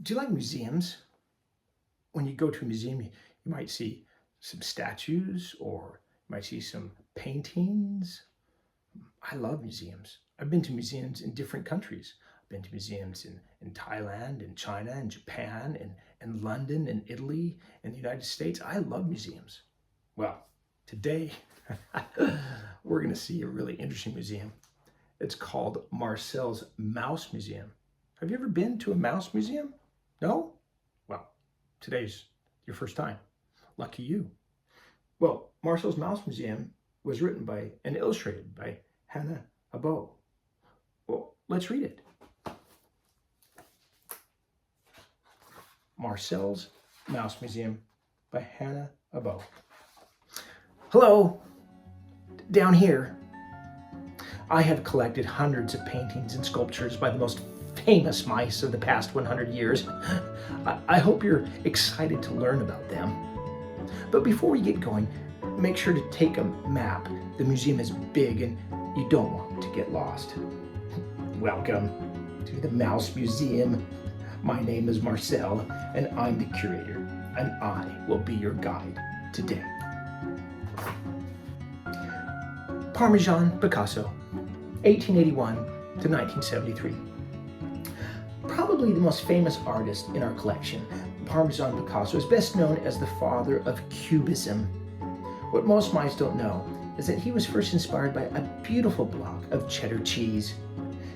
Do you like museums? When you go to a museum, you might see some statues or you might see some paintings. I love museums. I've been to museums in different countries. I've been to museums in Thailand, in China, in Japan, in London, in Italy, in the United States. I love museums. Well, today we're going to see a really interesting museum. It's called Marcel's Mouse Museum. Have you ever been to a mouse museum? No? Well, today's your first time. Lucky you. Well, Marcel's Mouse Museum was written by and illustrated by Hannah Abo. Well, let's read it. Marcel's Mouse Museum by Hannah Abo. Hello, down here. I have collected hundreds of paintings and sculptures by the most famous mice of the past 100 years. I hope you're excited to learn about them. But before we get going, make sure to take a map. The museum is big and you don't want to get lost. Welcome to the Mouse Museum. My name is Marcel and I'm the curator, and I will be your guide today. Parmesan Picasso, 1881 to 1973. Probably the most famous artist in our collection, Parmesan Picasso is best known as the father of Cubism. What most mice don't know is that he was first inspired by a beautiful block of cheddar cheese.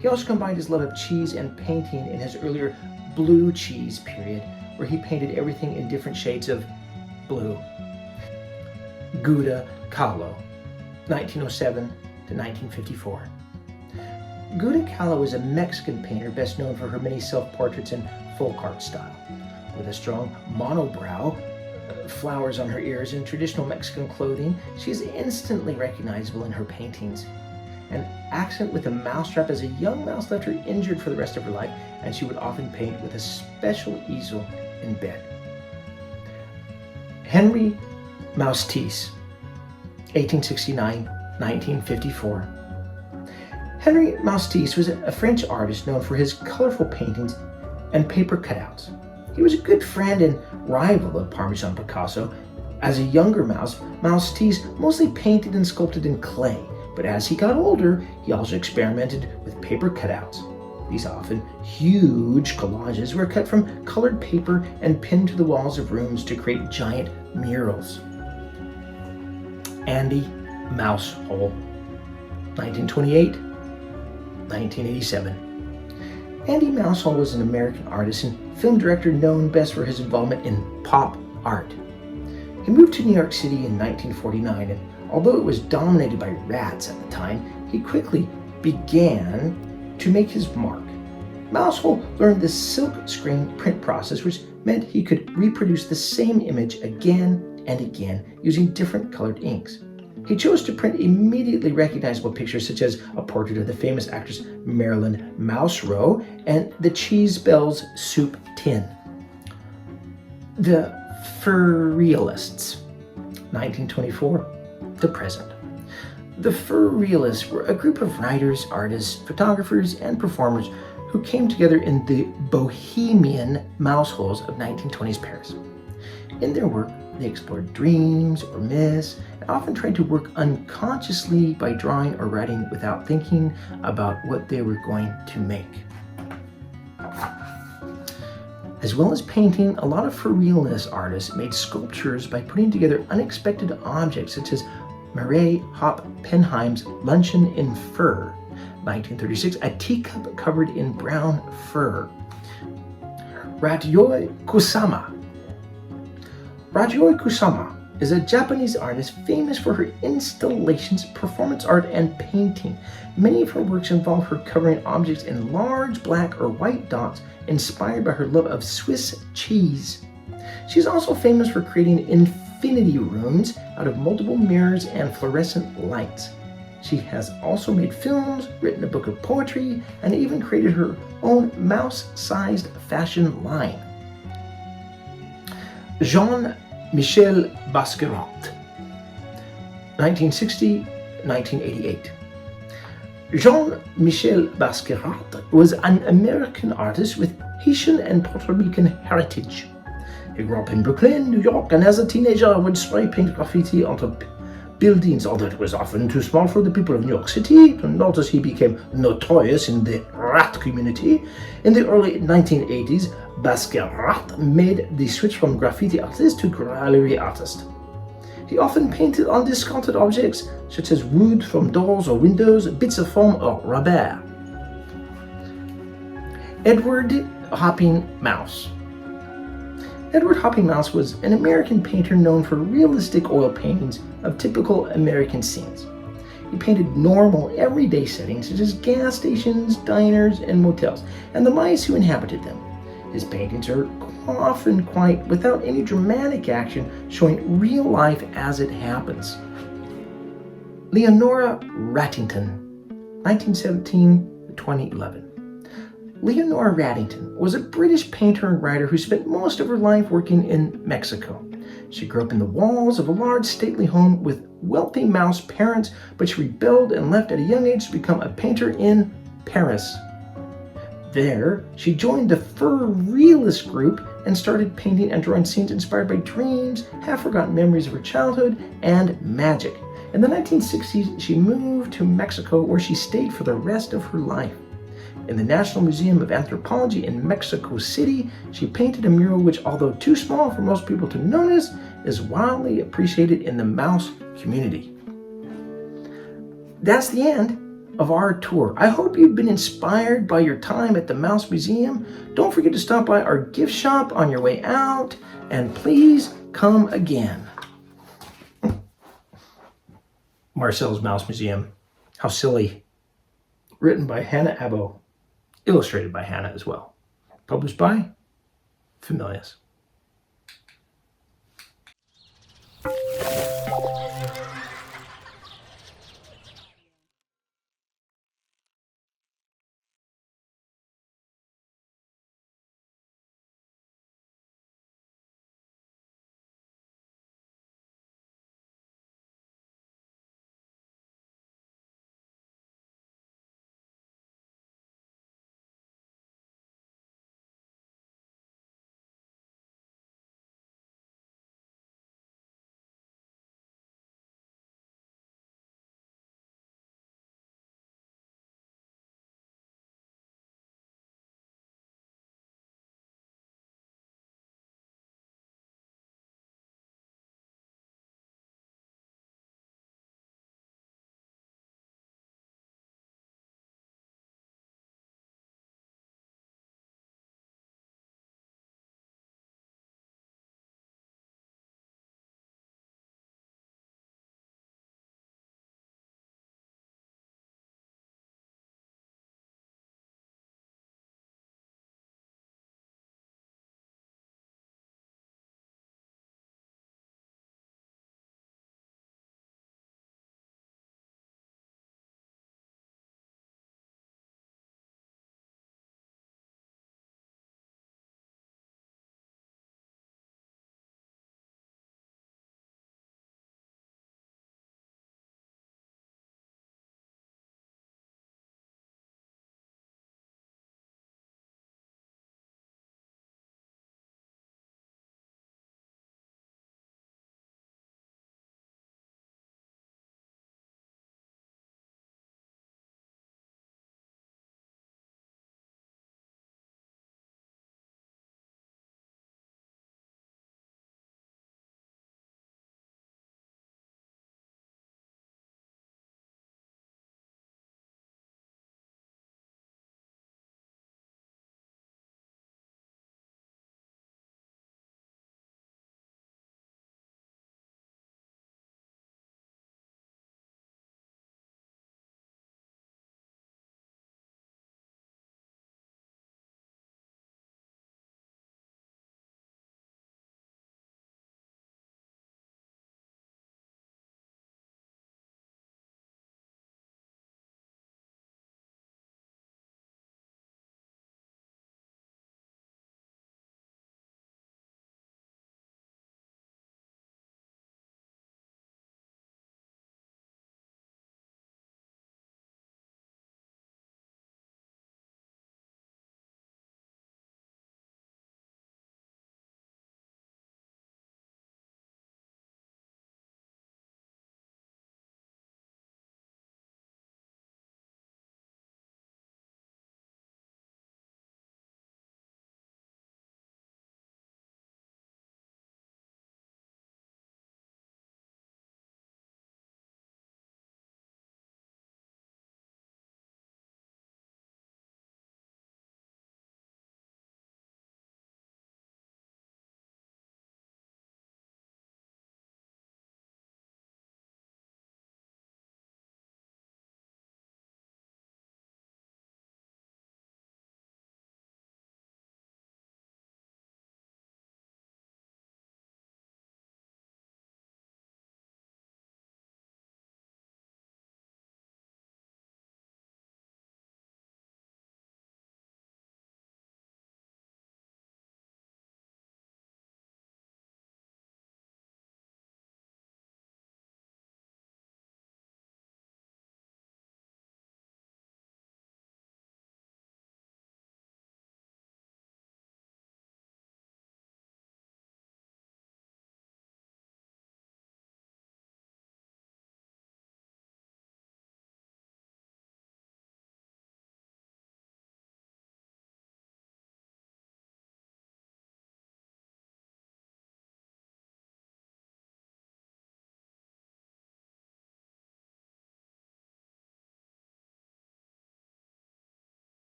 He also combined his love of cheese and painting in his earlier blue cheese period, where he painted everything in different shades of blue. Gouda Kahlo, 1907 to 1954. Gouda Kahlo is a Mexican painter best known for her many self-portraits in folk art style. With a strong monobrow, flowers on her ears, and traditional Mexican clothing, she is instantly recognizable in her paintings. An accident with a mousetrap as a young mouse left her injured for the rest of her life, and she would often paint with a special easel in bed. Henri Matisse, 1869-1954. Henri Matisse was a French artist known for his colorful paintings and paper cutouts. He was a good friend and rival of Parmesan Picasso. As a younger mouse, Matisse mostly painted and sculpted in clay, but as he got older, he also experimented with paper cutouts. These often huge collages were cut from colored paper and pinned to the walls of rooms to create giant murals. Andy Mousehole, 1928-1987. Andy Mousehole was an American artist and film director known best for his involvement in pop art. He moved to New York City in 1949, and although it was dominated by rats at the time, he quickly began to make his mark. Mousehole learned the silk screen print process, which meant he could reproduce the same image again and again using different colored inks. He chose to print immediately recognizable pictures such as a portrait of the famous actress Marilyn Monroe and the Cheese Bells soup tin. The Surrealists, 1924 to present. The Surrealists were a group of writers, artists, photographers, and performers who came together in the bohemian mouseholes of 1920s Paris. In their work, they explored dreams or myths and often tried to work unconsciously by drawing or writing without thinking about what they were going to make. As well as painting, a lot of Surrealist artists made sculptures by putting together unexpected objects such as Murray Hoppenheim's Luncheon in Fur, 1936, a teacup covered in brown fur. Ryuhei Kusama. Ryuhei Kusama is a Japanese artist famous for her installations, performance art, and painting. Many of her works involve her covering objects in large black or white dots inspired by her love of Swiss cheese. She is also famous for creating infinity rooms out of multiple mirrors and fluorescent lights. She has also made films, written a book of poetry, and even created her own mouse-sized fashion line. Jean-Michel Basquiat, 1960-1988. Jean-Michel Basquiat was an American artist with Haitian and Puerto Rican heritage. He grew up in Brooklyn, New York, and as a teenager would spray paint graffiti onto buildings, although it was often too small for the people of New York City to notice. He became notorious in the rat community. In the early 1980s, Basquiat made the switch from graffiti artist to gallery artist. He often painted on discarded objects, such as wood from doors or windows, bits of foam, or rubber. Edward Hopping Mouse. Edward Hopping Mouse was an American painter known for realistic oil paintings of typical American scenes. He painted normal, everyday settings such as gas stations, diners, and motels, and the mice who inhabited them. His paintings are often quite without any dramatic action, showing real life as it happens. Leonora Rattington, 1917-2011. Leonora Rattington was a British painter and writer who spent most of her life working in Mexico. She grew up in the walls of a large stately home with wealthy mouse parents, but she rebelled and left at a young age to become a painter in Paris. There, she joined the Fur Realist group and started painting and drawing scenes inspired by dreams, half-forgotten memories of her childhood, and magic. In the 1960s, she moved to Mexico, where she stayed for the rest of her life. In the National Museum of Anthropology in Mexico City, she painted a mural which, although too small for most people to notice, is widely appreciated in the mouse community. That's the end of our tour. I hope you've been inspired by your time at the Mouse Museum. Don't forget to stop by our gift shop on your way out, and please come again. Marcel's Mouse Museum. How silly. Written by Hannah Abbo. Illustrated by Hannah as well. Published by Familius.